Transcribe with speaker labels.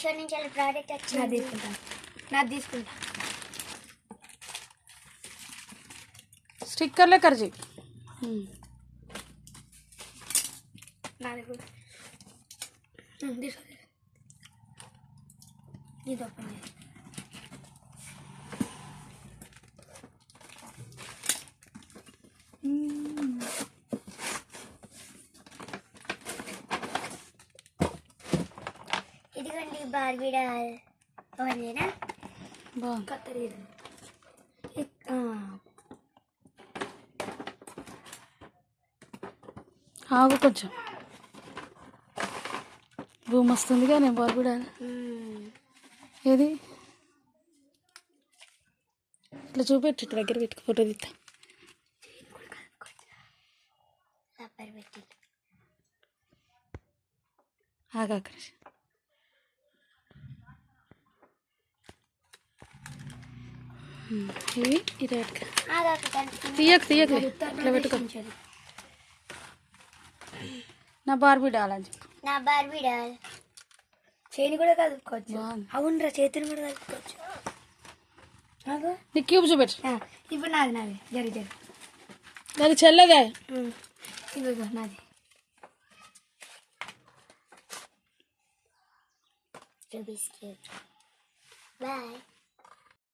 Speaker 1: మీషో నుంచి ప్రోడక్ట్ వచ్చింది. నాది తీసుకుంటా.
Speaker 2: స్టిక్కర్లే కర్జీ
Speaker 1: నాది కూడా ఇది ఓపెన్ చేసి ఇదిగోండి బార్బీ డాల్. ఓన్లీనా
Speaker 2: బాగుంది.
Speaker 1: కత్తరి
Speaker 2: ఆగు కొంచెం. భూమి వస్తుంది కానీ బార్బీ డాల్ ఏది ఇట్లా చూపెట్టు, ఇట్లా దగ్గర పెట్టుకు ఫోటో తీస్తా. ఆగా అక్కడ ఇవి ఇది తీయకు తీయకు ఇట్లా పెట్టుకో. నా బార్బీ డాల్ అని చెప్పు.
Speaker 1: నా బార్బీ డాల్. చేని కూడా కలుపుకోవచ్చు. అవునరా, చేతిని కూడా కలుపుకోవచ్చు.
Speaker 2: నీ క్యూబ్ చూపెట్టు.
Speaker 1: ఇప్పుడు నాది నాది జరి జరి
Speaker 2: అది చెల్లదే.
Speaker 1: ఇదిగో నాది. Biscuit bye.